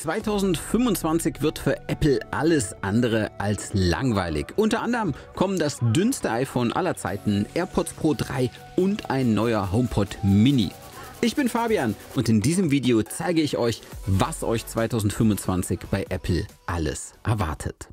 2025 wird für Apple alles andere als langweilig. Unter anderem kommen das dünnste iPhone aller Zeiten, AirPods Pro 3 und ein neuer HomePod Mini. Ich bin Fabian und in diesem Video zeige ich euch, was euch 2025 bei Apple alles erwartet.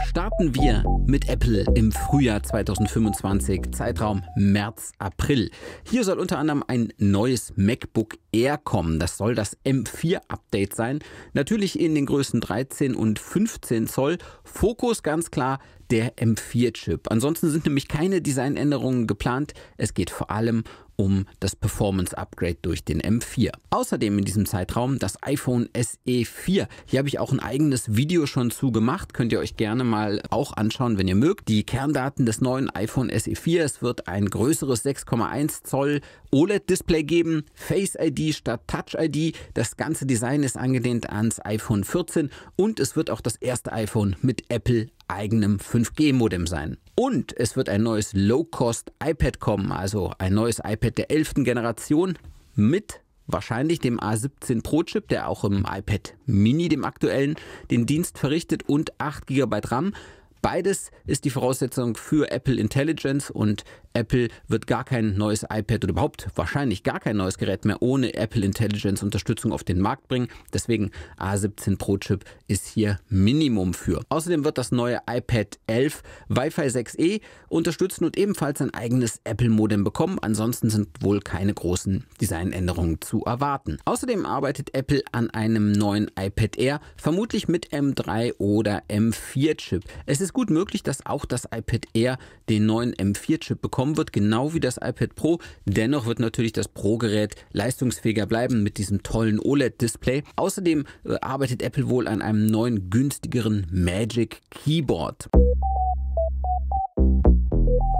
Starten wir mit Apple im Frühjahr 2025, Zeitraum März-April. Hier soll unter anderem ein neues MacBook Air kommen. Das soll das M4-Update sein. Natürlich in den Größen 13 und 15 Zoll. Fokus ganz klar der M4-Chip. Ansonsten sind nämlich keine Designänderungen geplant. Es geht vor allem um das Performance-Upgrade durch den M4. Außerdem in diesem Zeitraum das iPhone SE 4. Hier habe ich auch ein eigenes Video schon zu gemacht. Könnt ihr euch gerne mal auch anschauen, wenn ihr mögt. Die Kerndaten des neuen iPhone SE 4. Es wird ein größeres 6,1 Zoll OLED-Display geben. Face ID statt Touch ID. Das ganze Design ist angelehnt ans iPhone 14 und es wird auch das erste iPhone mit Apple eigenem 5G-Modem sein. Und es wird ein neues Low-Cost-iPad kommen, also ein neues iPad der 11. Generation mit wahrscheinlich dem A17 Pro-Chip, der auch im iPad Mini, dem aktuellen, den Dienst verrichtet und 8 GB RAM. Beides ist die Voraussetzung für Apple Intelligence und Apple wird gar kein neues iPad oder überhaupt wahrscheinlich gar kein neues Gerät mehr ohne Apple Intelligence Unterstützung auf den Markt bringen. Deswegen A17 Pro Chip ist hier Minimum für. Außerdem wird das neue iPad 11 Wi-Fi 6E unterstützen und ebenfalls ein eigenes Apple Modem bekommen. Ansonsten sind wohl keine großen Designänderungen zu erwarten. Außerdem arbeitet Apple an einem neuen iPad Air, vermutlich mit M3 oder M4 Chip. Es ist gut möglich, dass auch das iPad Air den neuen M4 Chip bekommen wird, genau wie das iPad Pro. Dennoch wird natürlich das Pro-Gerät leistungsfähiger bleiben mit diesem tollen OLED-Display. Außerdem arbeitet Apple wohl an einem neuen, günstigeren Magic Keyboard.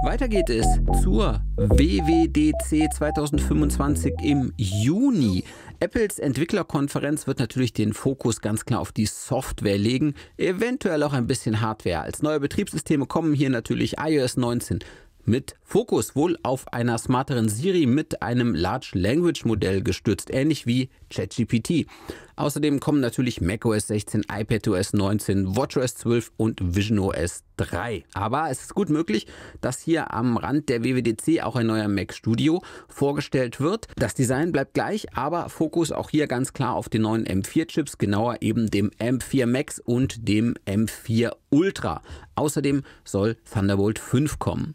Weiter geht es zur WWDC 2025 im Juni. Apples Entwicklerkonferenz wird natürlich den Fokus ganz klar auf die Software legen, eventuell auch ein bisschen Hardware. Als neue Betriebssysteme kommen hier natürlich iOS 19 mit Fokus wohl auf einer smarteren Siri mit einem Large Language Modell gestützt, ähnlich wie ChatGPT. Außerdem kommen natürlich macOS 16, iPadOS 19, watchOS 12 und visionOS 3. Aber es ist gut möglich, dass hier am Rand der WWDC auch ein neuer Mac Studio vorgestellt wird. Das Design bleibt gleich, aber Fokus auch hier ganz klar auf den neuen M4-Chips, genauer eben dem M4 Max und dem M4 Ultra. Außerdem soll Thunderbolt 5 kommen.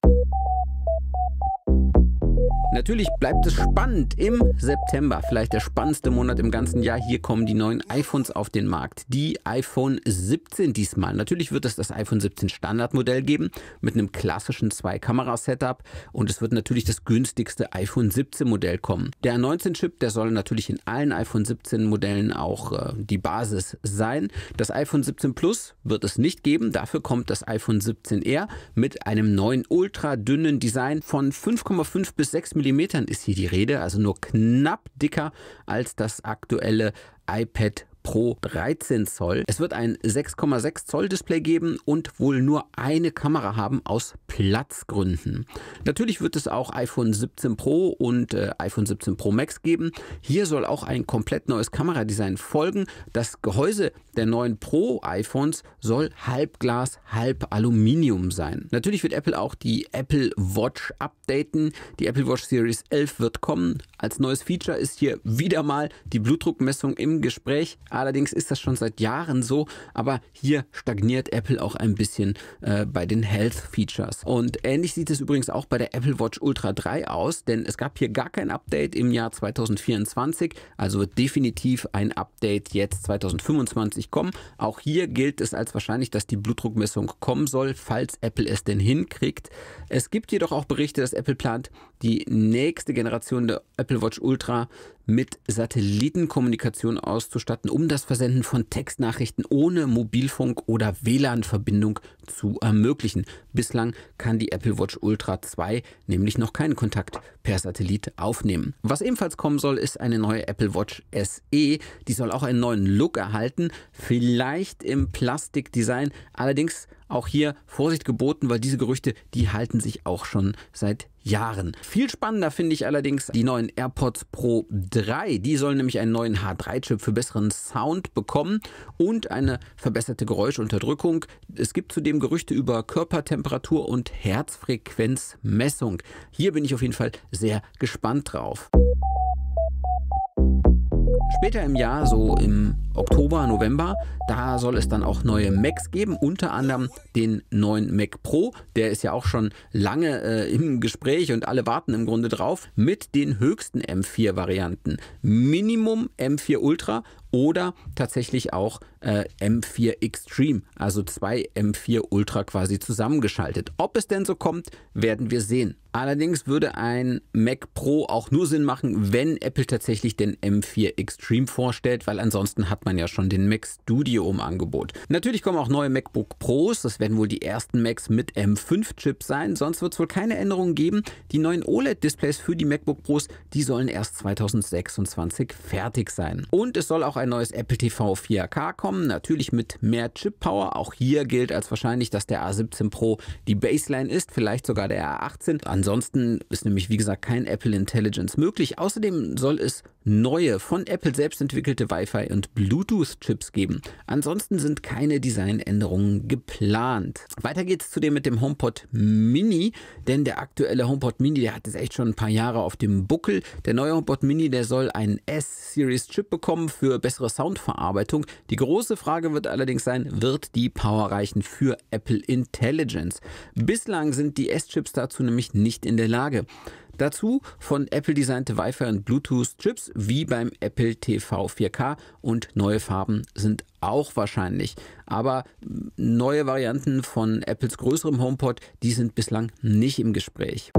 Natürlich bleibt es spannend im September, vielleicht der spannendste Monat im ganzen Jahr. Hier kommen die neuen iPhones auf den Markt. Die iPhone 17 diesmal. Natürlich wird es das iPhone 17 Standardmodell geben mit einem klassischen 2-Kamera-Setup und es wird natürlich das günstigste iPhone 17 Modell kommen. Der A19-Chip, der soll natürlich in allen iPhone 17 Modellen auch die Basis sein. Das iPhone 17 Plus wird es nicht geben. Dafür kommt das iPhone 17R mit einem neuen ultra dünnen Design von 5,5 bis 6 mm ist hier die Rede, also nur knapp dicker als das aktuelle iPad Pro 13 Zoll. Es wird ein 6,6 Zoll Display geben und wohl nur eine Kamera haben aus Platzgründen. Natürlich wird es auch iPhone 17 Pro und iPhone 17 Pro Max geben. Hier soll auch ein komplett neues Kameradesign folgen. Das Gehäuse der neuen Pro iPhones soll halb Glas, halb Aluminium sein. Natürlich wird Apple auch die Apple Watch updaten. Die Apple Watch Series 11 wird kommen. Als neues Feature ist hier wieder mal die Blutdruckmessung im Gespräch. Allerdings ist das schon seit Jahren so, aber hier stagniert Apple auch ein bisschen bei den Health Features. Und ähnlich sieht es übrigens auch bei der Apple Watch Ultra 3 aus, denn es gab hier gar kein Update im Jahr 2024, also wird definitiv ein Update jetzt 2025 kommen. Auch hier gilt es als wahrscheinlich, dass die Blutdruckmessung kommen soll, falls Apple es denn hinkriegt. Es gibt jedoch auch Berichte, dass Apple plant, die nächste Generation der Apple Watch Ultra mit Satellitenkommunikation auszustatten, um das Versenden von Textnachrichten ohne Mobilfunk oder WLAN-Verbindung zu ermöglichen. Bislang kann die Apple Watch Ultra 2 nämlich noch keinen Kontakt per Satellit aufnehmen. Was ebenfalls kommen soll, ist eine neue Apple Watch SE. Die soll auch einen neuen Look erhalten, vielleicht im Plastikdesign, allerdings auch hier Vorsicht geboten, weil diese Gerüchte, die halten sich auch schon seit Jahren. Viel spannender finde ich allerdings die neuen AirPods Pro 3. Die sollen nämlich einen neuen H3-Chip für besseren Sound bekommen und eine verbesserte Geräuschunterdrückung. Es gibt zudem Gerüchte über Körpertemperatur und Herzfrequenzmessung. Hier bin ich auf jeden Fall sehr gespannt drauf. Später im Jahr, so im Oktober, November, da soll es dann auch neue Macs geben, unter anderem den neuen Mac Pro. Der ist ja auch schon lange im Gespräch und alle warten im Grunde drauf, mit den höchsten M4-Varianten. Minimum M4 Ultra oder tatsächlich auch M4 Extreme, also zwei M4 Ultra quasi zusammengeschaltet. Ob es denn so kommt, werden wir sehen. Allerdings würde ein Mac Pro auch nur Sinn machen, wenn Apple tatsächlich den M4 Extreme vorstellt, weil ansonsten hat man ja schon den Mac Studio im Angebot. Natürlich kommen auch neue MacBook Pros, das werden wohl die ersten Macs mit M5-Chip sein, sonst wird es wohl keine Änderungen geben. Die neuen OLED-Displays für die MacBook Pros, die sollen erst 2026 fertig sein. Und es soll auch ein neues Apple TV 4K kommen, natürlich mit mehr Chip-Power. Auch hier gilt als wahrscheinlich, dass der A17 Pro die Baseline ist, vielleicht sogar der A18. Ansonsten ist nämlich, wie gesagt, kein Apple Intelligence möglich. Außerdem soll es neue, von Apple selbst entwickelte Wi-Fi und Bluetooth-Chips geben. Ansonsten sind keine Designänderungen geplant. Weiter geht es zudem mit dem HomePod Mini, denn der aktuelle HomePod Mini, der hat es echt schon ein paar Jahre auf dem Buckel. Der neue HomePod Mini, der soll einen S-Series-Chip bekommen für bessere Soundverarbeitung. Die große Frage wird allerdings sein, wird die Power reichen für Apple Intelligence? Bislang sind die S-Chips dazu nämlich nicht in der Lage. Dazu von Apple designte Wi-Fi und Bluetooth-Chips wie beim Apple TV 4K und neue Farben sind auch wahrscheinlich. Aber neue Varianten von Apples größerem HomePod, die sind bislang nicht im Gespräch.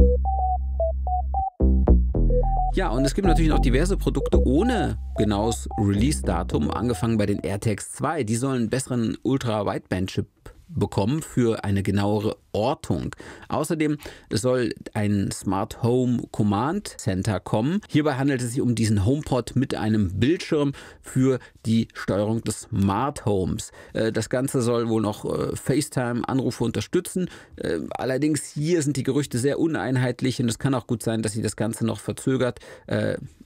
Ja, und es gibt natürlich noch diverse Produkte ohne genaues Release-Datum, angefangen bei den AirTags 2. Die sollen einen besseren Ultra-Wideband-Chip bekommen für eine genauere Ortung. Außerdem soll ein Smart Home Command Center kommen. Hierbei handelt es sich um diesen HomePod mit einem Bildschirm für die Steuerung des Smart Homes. Das Ganze soll wohl noch FaceTime-Anrufe unterstützen. Allerdings hier sind die Gerüchte sehr uneinheitlich und es kann auch gut sein, dass sich das Ganze noch verzögert.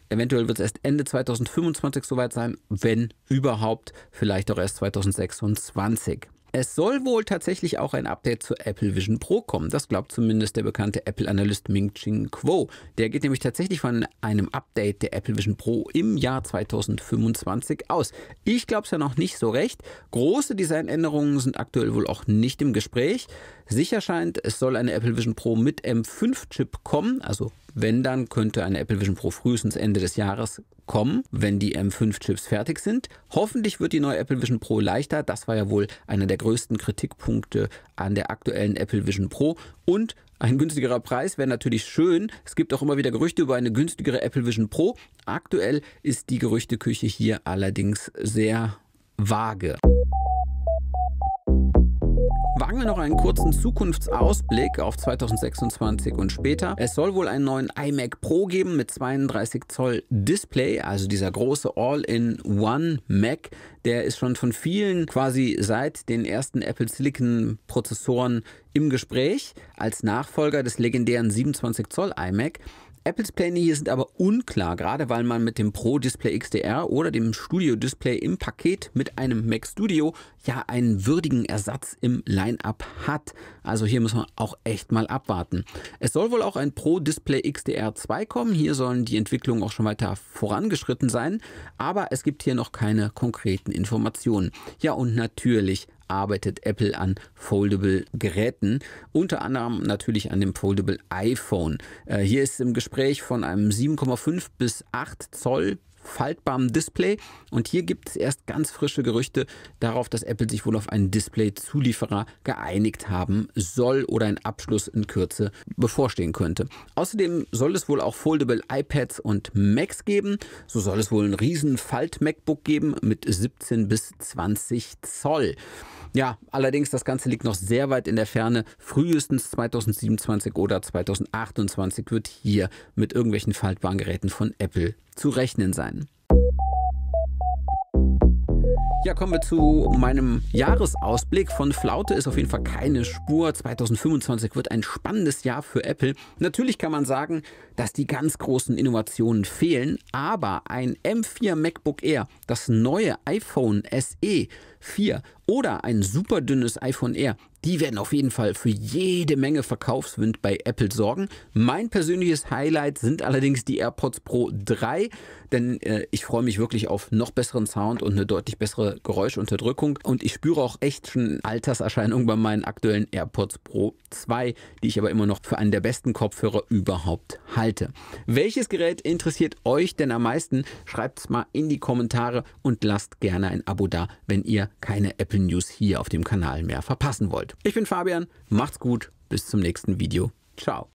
Eventuell wird es erst Ende 2025 soweit sein, wenn überhaupt, vielleicht auch erst 2026. Es soll wohl tatsächlich auch ein Update zur Apple Vision Pro kommen. Das glaubt zumindest der bekannte Apple-Analyst Ming-Chi Kuo. Der geht nämlich tatsächlich von einem Update der Apple Vision Pro im Jahr 2025 aus. Ich glaube es ja noch nicht so recht. Große Designänderungen sind aktuell wohl auch nicht im Gespräch. Sicher scheint, es soll eine Apple Vision Pro mit M5-Chip kommen. Also wenn, dann könnte eine Apple Vision Pro frühestens Ende des Jahres kommen, wenn die M5-Chips fertig sind. Hoffentlich wird die neue Apple Vision Pro leichter. Das war ja wohl einer der größten Kritikpunkte an der aktuellen Apple Vision Pro. Und ein günstigerer Preis wäre natürlich schön. Es gibt auch immer wieder Gerüchte über eine günstigere Apple Vision Pro. Aktuell ist die Gerüchteküche hier allerdings sehr vage. Wagen wir noch einen kurzen Zukunftsausblick auf 2026 und später. Es soll wohl einen neuen iMac Pro geben mit 32 Zoll Display, also dieser große All-in-One Mac. Der ist schon von vielen quasi seit den ersten Apple Silicon Prozessoren im Gespräch als Nachfolger des legendären 27 Zoll iMac. Apples Pläne hier sind aber unklar, gerade weil man mit dem Pro Display XDR oder dem Studio Display im Paket mit einem Mac Studio ja einen würdigen Ersatz im Line-Up hat. Also hier muss man auch echt mal abwarten. Es soll wohl auch ein Pro Display XDR 2 kommen. Hier sollen die Entwicklungen auch schon weiter vorangeschritten sein, aber es gibt hier noch keine konkreten Informationen. Ja, und natürlich arbeitet Apple an Foldable-Geräten, unter anderem natürlich an dem Foldable iPhone. Hier ist im Gespräch von einem 7,5 bis 8 Zoll faltbarem Display und hier gibt es erst ganz frische Gerüchte darauf, dass Apple sich wohl auf einen Display-Zulieferer geeinigt haben soll oder ein Abschluss in Kürze bevorstehen könnte. Außerdem soll es wohl auch Foldable iPads und Macs geben. So soll es wohl ein riesen Falt-MacBook geben mit 17 bis 20 Zoll. Ja, allerdings das Ganze liegt noch sehr weit in der Ferne. Frühestens 2027 oder 2028 wird hier mit irgendwelchen faltbaren Geräten von Apple zu rechnen sein. Ja, kommen wir zu meinem Jahresausblick. Von Flaute ist auf jeden Fall keine Spur. 2025 wird ein spannendes Jahr für Apple. Natürlich kann man sagen, dass die ganz großen Innovationen fehlen, aber ein M4 MacBook Air, das neue iPhone SE 4 oder ein super dünnes iPhone Air, die werden auf jeden Fall für jede Menge Verkaufswind bei Apple sorgen. Mein persönliches Highlight sind allerdings die AirPods Pro 3, denn ich freue mich wirklich auf noch besseren Sound und eine deutlich bessere Geräuschunterdrückung. Und ich spüre auch echt schon Alterserscheinungen bei meinen aktuellen AirPods Pro 2, die ich aber immer noch für einen der besten Kopfhörer überhaupt halte. Welches Gerät interessiert euch denn am meisten? Schreibt es mal in die Kommentare und lasst gerne ein Abo da, wenn ihr keine Apple News hier auf dem Kanal mehr verpassen wollt. Ich bin Fabian, macht's gut, bis zum nächsten Video. Ciao.